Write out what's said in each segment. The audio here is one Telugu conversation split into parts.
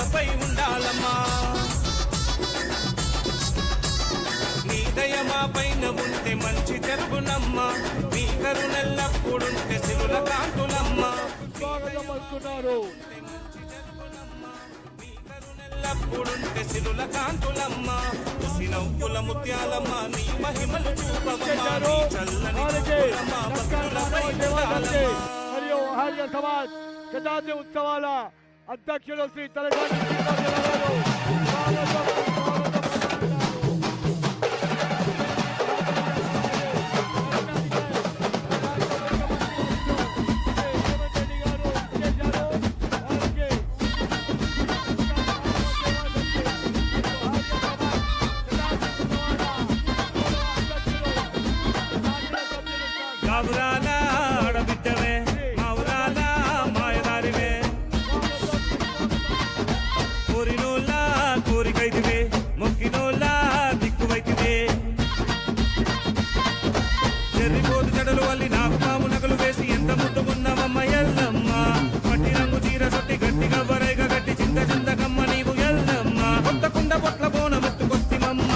భక్తులపై ఉండాలమ్మా నీ దయ మా పైన ఉంటే మంచి జరుగునమ్మా మీ కరుణెల్లప్పుడుంటే సిరుల కాంతులమ్మా స్వాగతం పలుకుతున్నారు ఎల్లప్పుడుంటే సిరుల కాంతులమ్మ ఉసినవ్వుల ముత్యాలమ్మ నీ మహిమలు చూపవమ్మా నీ చల్లని చూపులమ్మ భక్తులపై ఉండాలమ్మా మరియు ఆర్య సమాజ్ శతాబ్ది ఉత్సవాల అధ్యక్షులు శ్రీ తలసాని శ్రీనివాసరావు గావురాల ఆడబిడ్డవే మావురాల మాయదారివే కోరినోళ్ళ కోరికైతివే మొక్కినోళ్ళ దిక్కువైతివే చెర్రిపోతు జడలు వల్లి నాకు పాము నగలు వేసి ఎంత ముద్దుకున్నావమ్మ ఎల్లమ్మ పట్టి రంగు చీర సొట్టి గట్టిగా బరైగా గట్టి చింత చింతకమ్మ నీవు ఎల్లమ్మ కొత్త కుండ పొట్ల బోన ముత్తుకొస్తిమమ్మ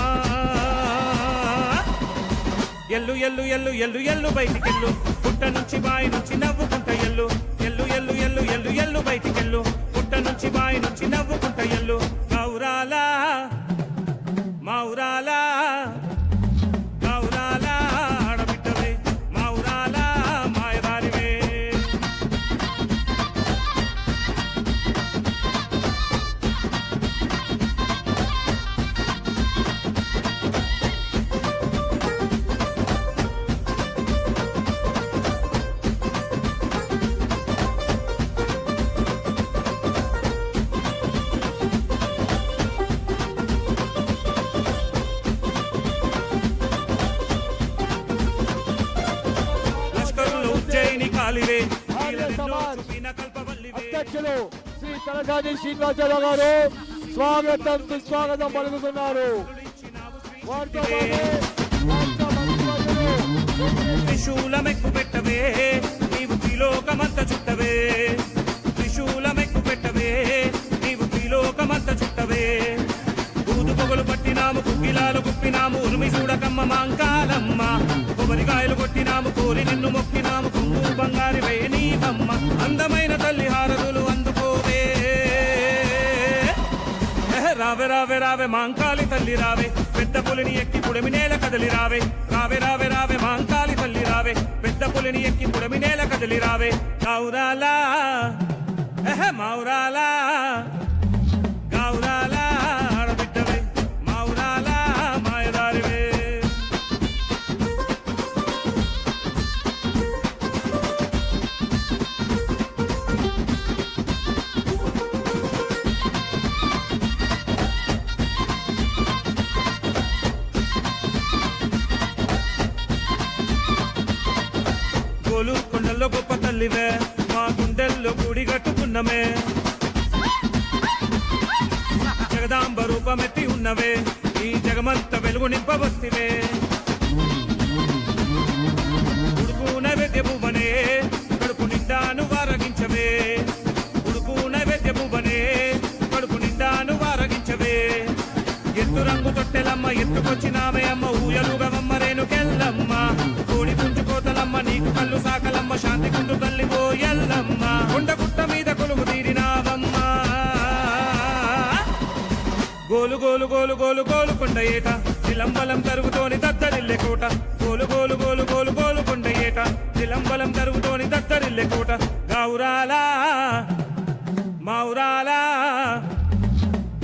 ఎల్లు ఎల్లు ఎల్లు ఎల్లు ఎల్లు బయటికెళ్ళు పుట్ట నుంచి బాయి నుంచి నవ్వుకుంట ఎల్లు ఎల్లు ఎల్లు ఎల్లు ఎల్లు ఎల్లు బయటికెళ్ళు పుట్ట నుంచి బాయి నుంచి నవ్వుకుంట ఎల్లు గౌరాల మావురాల గౌరాల ఆడబిడ్డవే మావురాల మాయదారివే అధ్యక్షులు శ్రీ తలసాని శ్రీనివాసరావు గారు స్వాగతం సుస్వాగతం పలుకుతున్నారు త్రిశూలమెక్కు పెట్టవే నీవు త్రిలోకమంత చుట్టవే త్రిశూలమెక్కు పెట్టవే నీవు త్రిలోకమంత చుట్టవే ఊదు పొగలు పట్టినాము కుక్కిలాలు గుప్పినాము ఉరిమి చూడకమ్మ మాంకాలమ్మ కొబ్బరికాయలు కొట్టినాము కోరి నిన్ను మొక్కినాము కొంగు బంగారి వేణీవమ్మ అందమైన తల్లి హారతులు అందుకోవే రావే రావే రావే మాంకాలి తల్లి రావే పెద్ద పులిని ఎక్కి పుడమి నేల కదలి రావే రావే రావే రావే మాంకాలి తల్లి రావే పెద్ద పులిని ఎక్కి పుడమి నేల కదలి రావే గౌరాలా మావురాలా గౌరాలా ఆడబిడ్డవే మావురాలా మాయదారివే గోలు కొండల్లో గొప్ప తల్లివే మా గుండెల్లో గుడి కట్టుకున్నమే జగదాంబ రూపమెత్తి ఉన్నవే ఈ జగమంత వెలుగు నింపవస్తివే ఉడుకు నైవేద్య పువ్వనే కడుపు నిండాను వారగించవే ఉడుకు నైవేద్య పువ్వనే కడుపు నిండాను వారగించవే ఎత్తు రంగు తొట్టెలమ్మ ఎత్తుకొచ్చినావే అమ్మ ఊయలుగవమ్మ రేణుకెళ్ళమ్మ కోడి పుంజుకోతలమ్మ నీకు కళ్ళు సాకలమ్మ శాంతి కుండు తల్లి పోయల్లమ్మ కొండ గుట్ట మీద కొలువు తీరినావమ్మ గోలు గోలు గోలు గోలు గోలు కొండ ఏట చిలంబలం తరుగుతోని దద్దరిల్లె కోట గోలు గోలు గోలు గోలు గోలు కొండ ఏట చిలంబలం తరుగుతోని దద్దరిల్లె కోట గౌరాలా మావురాలా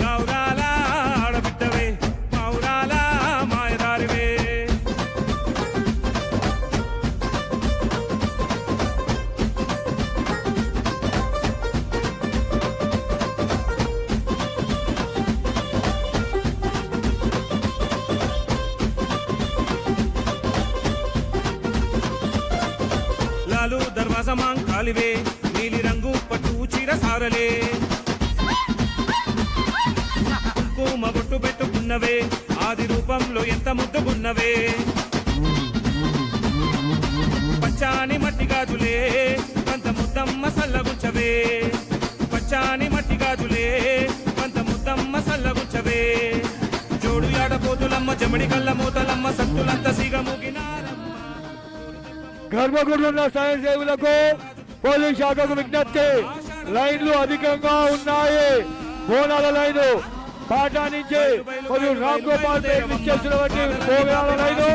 గౌరాలా ఆడబిడ్డవే మావురాలా మాయదారివే లాలు దర్వాజా మాంకాలివే నీలి రంగు పట్టు చీర సారలే కుంకుమ బొట్టు పెట్టుకున్నవే ఆది రూపంలో ఎంత ముద్దుకున్నవే పచ్చాని మట్టి గాజులే కొంత ముద్దమ్మ సల్లగుంచవే పచ్చాని మట్టి గాజులే మోతలమ్మ జమడి కళ్ళ మోతలమ్మ సత్తులంత సిగ ముగినారమ్మ గర్భగుడిలో ఉన్న స్వయం సేవలకు పోలీస్ శాఖకు విజ్ఞప్తి, లైన్లు అధికంగా ఉన్నాయి. బోనాల లైను పాటా నుంచి మరియు రామ్ గోపాల్ పేట చేసినటువంటి బోనాల లైను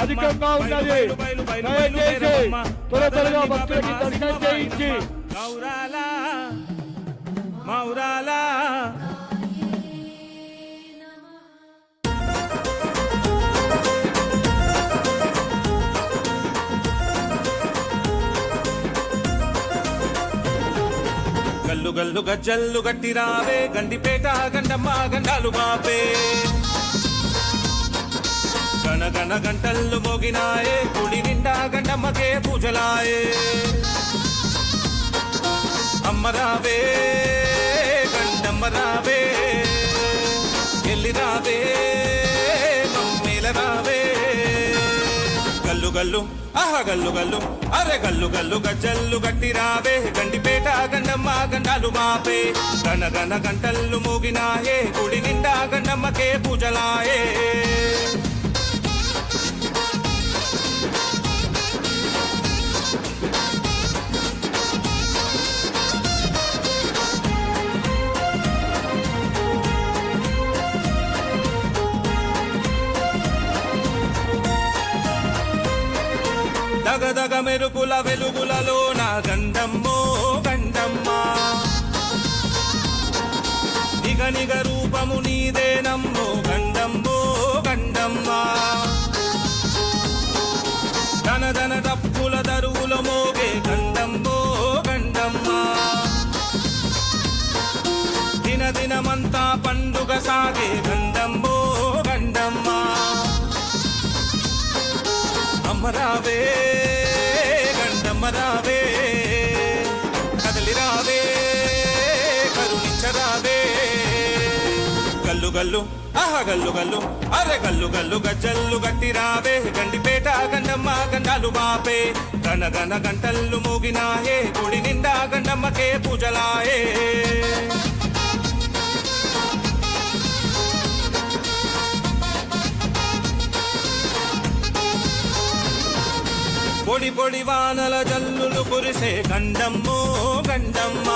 అధికంగా ఉన్నది. దయచేసి త్వరగా భక్తులకి దర్శనం చేయించి మౌరాలా మౌరాలా గల్లు గల్లు గజ్జల్లు గట్టి రావే గండిపేట గండమ్మ గండాలు బాపే గణ గణ గంటల్లు మోగినాయే కుడి నిండా గండమ్మకే పూజలాయే అమ్మ రావే గండమ్మ రావే ఎల్లి రావే మమ్మేల రావే గల్లు గల్లు ఆహా గల్లు గల్లు అరే గల్లు గల్లు గజ్జల్లు గట్టి రావే గండిపేట గండమ్మ గండాలు మాపే గన గన గంటల్లు మోగినాయే గుడి నిండా గండమ్మకే పూజలాయే దగదగ మెరుపుల వెలుగులలో నా గండమ్మో గండమ్మ నిగ నిగ రూపము నీదేనమ్మో గండమ్మో గండమ్మ ధన ధన డప్పుల దరువుల మోగే గండమ్మో గండమ్మ దిన దినమంతా పండుగ సాగే గండమ్మో గండమ్మ అమ్మరావే గండమ్మ రావే కదలి రావే కరుణించరావే గల్లు గల్లు ఆహా గల్లు గల్లు అరే గల్లు గల్లు గజ్జల్లు గట్టి రావే గండిపేట గండమ్మ గండాలు బాపే గన గన గంటల్లు మోగినాయే గుడి నిండా గండమ్మకే పూజలాయే పొడి పొడి వానల జల్లులు కురిసే గండమ్మో గండమ్మ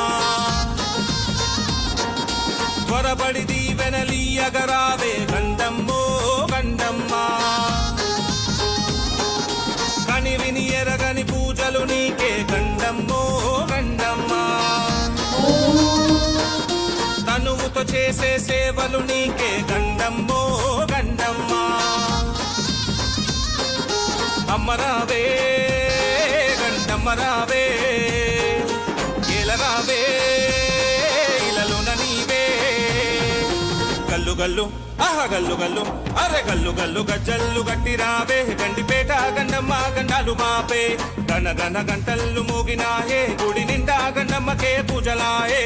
త్వరపడి దీవెనలీయగరావే గండమ్మో గండమ్మ కని విని ఎరగని పూజలు నీకే గండమ్మో గండమ్మ తనువుతో చేసే సేవలు నీకే గండమ్మో గండమ్మ అమ్మరావే గండమ్మ రావే రావే ఇలలోన నీవే గల్లు గల్లు ఆహా గల్లు గల్లు అరే గల్లు గల్లు గజ్జల్లు గట్టి రావే గండిపేట గండమ్మ గండాలు మాపే గన గన గంటల్లు మోగినాయే గుడి నిండా గండమ్మకే పూజలాయే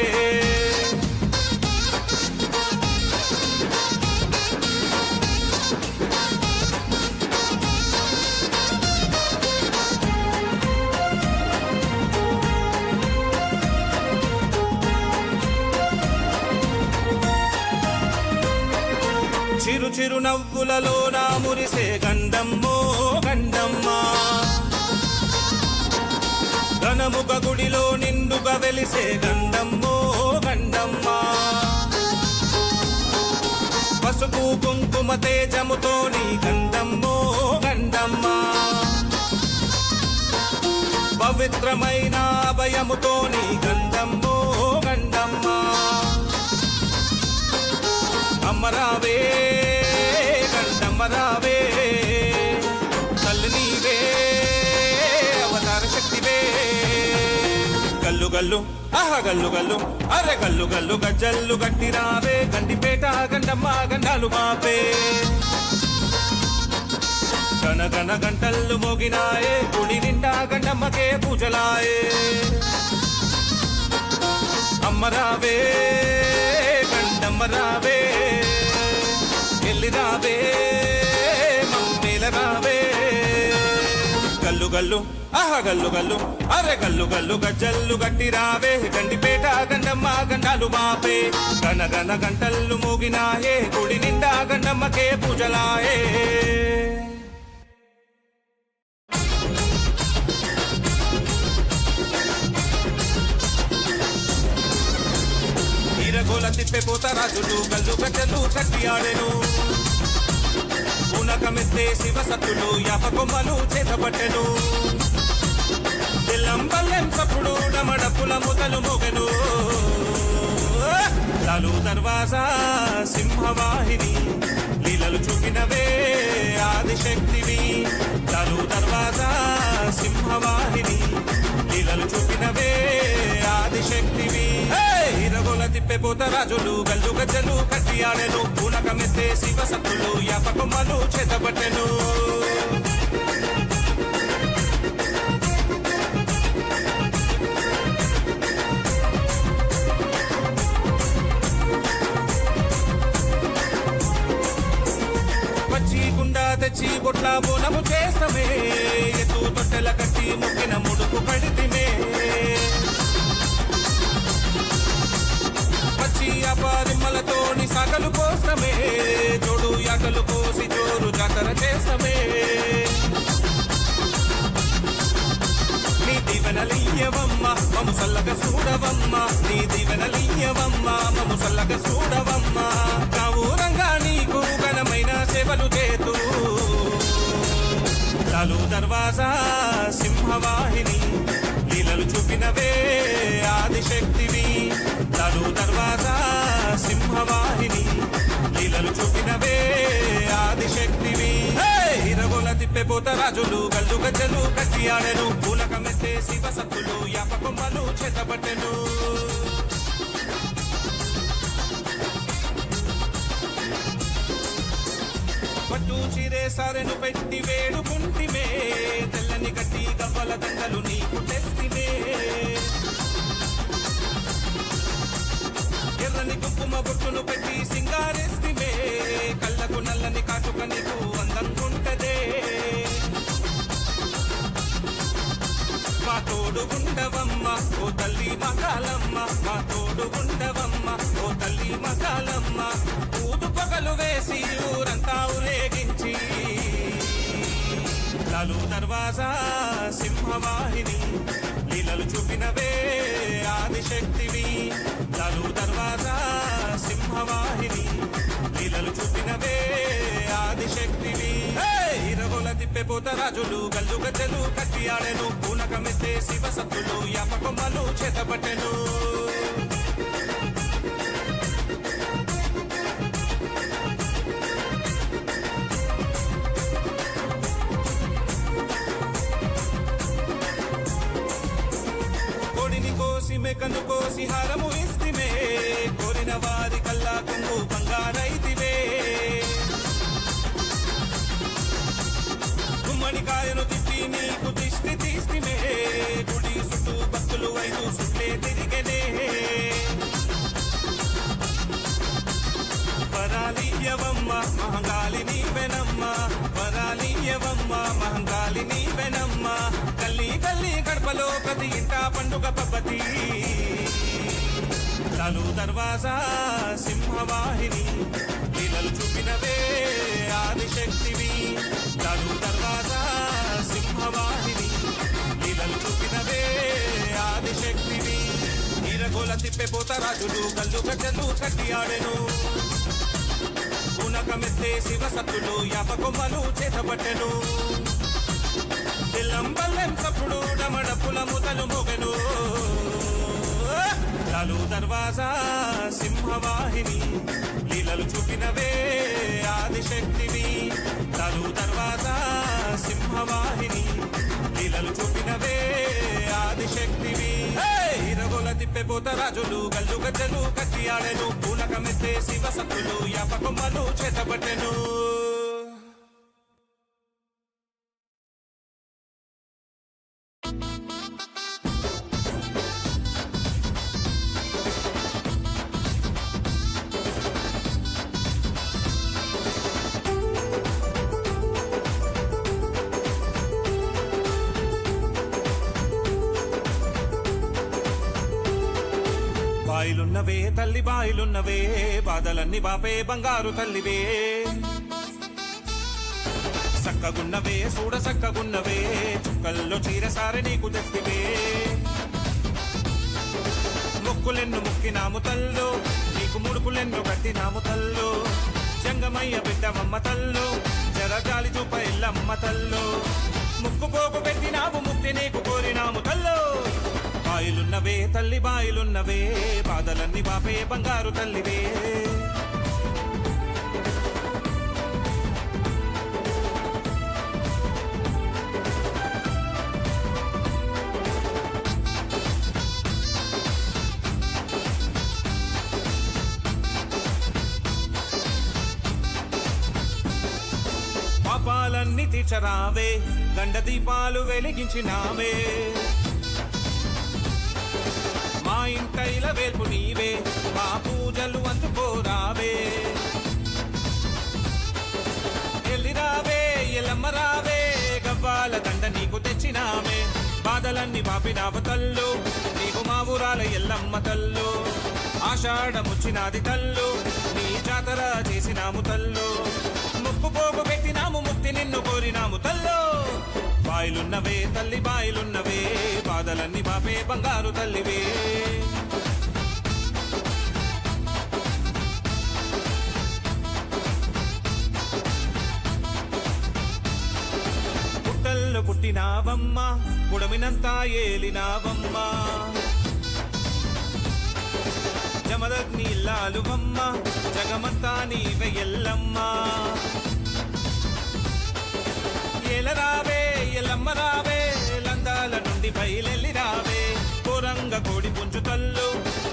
చిరు చిరు నవ్వులలో నా మురిసే గండమ్మో గండమ్మ ఘనముగ గుడిలో నిండుగా వెలిసే గండమ్మో గండమ్మ పసుపు కుంకుమ తేజముతోని గండమ్మో గండమ్మ పవిత్రమైన అభయముతోని గండమ్మో గండమ్మ అమ్మరావే గండమ్మ రావే తల్లి నీవే అవతార శక్తివే గల్లు గల్లు ఆహా గల్లు గల్లు అరే గల్లు గల్లు గజ్జల్లు గట్టి రావే గండిపేట గండమ్మ గండాలు మాపే గన గన గంటల్లు మోగినాయే గుడి నిండా గండమ్మకే పూజలాయే అమ్మరావే గండమ్మ రావే ఎల్లి రావే మమ్మేల రావే గల్లు గల్లు ఆహా గల్లు గల్లు అరే గల్లు గల్లు గజ్జల్లు గట్టి రావే గండిపేట గండమ్మ గండాలు మాపే గన గన గంటల్లు మోగినాయే గుడి నిండా గండమ్మకే పూజలాయే ఈరగోల తిప్పే పోత రాజులు గల్లు గజ్జలు కట్టి ఆడెను పూనకమెత్తే శివ సత్తులు యాపకొమ్మలు చేతబట్టెను బెల్లం సప్పుడు డమడపుల ముతలు మోగెను లాలు దర్వాజా సింహవాహిని లీలలు చూపినవే ఆదిశక్తివి లాలు దర్వాజా సింహవాహిని లీలలు చూపినవే ఆదిశక్తివి ఇరగోల తిప్పే పోత రాజులు గల్లు గజ్జలు కట్టి ఆడెను పూనకమెత్తే శివ సత్తులు యాపకొమ్మలు చేతబట్టెను తెచ్చి బొట్ల బోనము చేస్తమే ఎత్తు తొట్టెల కట్టి ముక్కిన ముడుపు పడితిమే పచ్చి అపారిమ్మలతోని సాగలు కోసమే జోడు యాకలు కోసి జోరు జాతర చేస్తమే నీ దీవెనలియ్యవమ్మ మము సల్లగ చూడవమ్మ నీ దీవెనలియ్యవమ్మ మము సల్లగ చూడవమ్మ కావురంగా నీకు ఘనమైన సేవలు చేతూ లాలు దర్వాజా సింహవాహిని లీలలు చూపినవే ఆదిశక్తివి లాలు దర్వాజా సింహవాహిని లీలలు చూపినవే ఆదిశక్తివి ఇరగోల తిప్పే పోత రాజులు గల్లు గజ్జలు కట్టి ఆడెను పూనకమెత్తే శివ సత్తులు యాపకొమ్మలు చేతబట్టెను పట్టు చీరే సారెను పెట్టి వేడుకుంటిమే తెల్లని కట్టి గవ్వల దండలు నీకు తెస్తిమే ఎర్రని కుంకుమ బొట్టును పెట్టి సింగారేస్తిమే కళ్ళకు నల్లని కాటుక నీకు అందంగుంటదే మా తోడు ఉండవమ్మ ఓ తల్లి మకాలమ్మ మా తోడు ఉండవమ్మ ఓ తల్లి మకాలమ్మ ఊదు పగలు వేసి ఊరంతా ఊరేగించి లాలు దర్వాజా సింహవాహిని లీలలు చూపినవే ఆదిశక్తివి లాలు దర్వాజా సింహవాహిని లీలలు చూపినవే ఆదిశక్తివి ఇరగోల తిప్పే పోత రాజులు గల్లు గజ్జలు కట్టి ఆడెను పూనకమెత్తే శివ సత్తులు యాపకొమ్మలు చేతబట్టెను కోడిని కోసి మెకను కోసి హారము ఇస్తిమే కోరిన వారి కల్లా కొంగు బంగారైతివే గుమ్మడికాయను తిప్పి నీకు దిష్టి తీస్తిమే గుడి చుట్టూ భక్తులు ఐదు సుట్లే తిరిగెనే వరాలియ్యవమ్మ మహంగాలి నీవెనమ్మ వరాలియ్యవమ్మ మహంగాలి నీవెనమ్మ గల్లీ గల్లీ గడపలో ప్రతి ఇంట పండుగ పబ్బతి లాలు దర్వాజా సింహవాహిని లీలలు చూపినవే ఆదిశక్తివి లాలు దర్వాజా సింహవాహిని లీలలు చూపినవే ఆదిశక్తివి ఈరగోల తిప్పే పోత రాజులు గల్లు గజ్జలు కట్టి ఆడెను పూనకమెత్తే శివ సత్తులు యాపకొమ్మలు చేతబట్టెను బెల్లం సప్పుడు డమడపుల ముతలు మోగెను లాలు దర్వాజా సింహవాహిని లీలలు చూపినవే ఆదిశక్తివి లాలు దర్వాజా సింహవాహిని లీలలు చూపినవే ఆదిశక్తివి ఇరగోల తిప్పే పోత రాజులు గల్లు గజ్జలు కట్టి ఆడెను పూనకమెత్తే శివ సత్తులు యాపకొమ్మలు చేతబట్టెను బాయిలున్నవే తల్లి బాయిలున్నవే బాధలన్నీ బాపే బంగారు తల్లివే సక్కగున్నవే చూడ సక్కగున్నవే చుక్కల్లో చీరసారి నీకు తెస్తివే మొక్కులెన్ను ముక్కినాము తల్లో నీకు ముడుపులెన్ను కట్టినాము తల్లో జంగమయ్య బిడ్డమమ్మ తల్లో జరగాలి చూప ఎల్లమ్మ తల్లో ముక్కు పోపు పెట్టినాము ముక్తి నీకు కోరినాము తల్లో బాయిలున్నవే తల్లి బాయిలున్నవే బాధలన్నీ బాపే బంగారు తల్లివే పాపాలన్నీ తీర్చరావే గండ దీపాలు వెలిగించినావే మా ఇంటైల వేల్పు నీవే మా పూజలు అందుకోరావే ఎల్లిరావే ఎల్లమ్మ రావే గవ్వాల దండ నీకు తెచ్చినామే బాధలన్నీ బాపినావు తల్లు నీకు మా ఊరాల ఎల్లమ్మ తల్లు ఆషాఢముచ్చినాది తల్లు నీ జాతర చేసినాము తల్లు ముక్కు పోగు పెట్టినాము ముక్తి నిన్ను కోరినాము తల్లో బాయిలున్నవే తల్లి బాయిలున్నవే బాధలన్నీ బాపే బంగారు తల్లివే పుట్టల్లో పుట్టినావమ్మ పుడమినంతా ఏలినావమ్మ జమదగ్ని ఇల్లాలువమ్మ జగమంతా నీవే ఎల్లమ్మ ఏలరావే ఎల్లమ్మ రావే లందాల నుండి బయలెల్లి రావే కోరంగ కోడి పుంజు తల్లు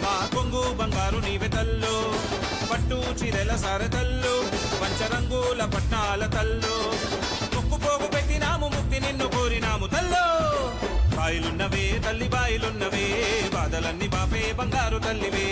మా కొంగు బంగారు నీవే తల్లు పట్టు చిరెల సారతల్లు పంచరంగుల పట్నాల తల్లు ముక్కు పోగు పెట్టినాము ముక్తి నిన్ను కోరినాము తల్లో బాయిలున్నవే తల్లి బాయిలున్నవే బాధలన్నీ బాపే బంగారు తల్లివే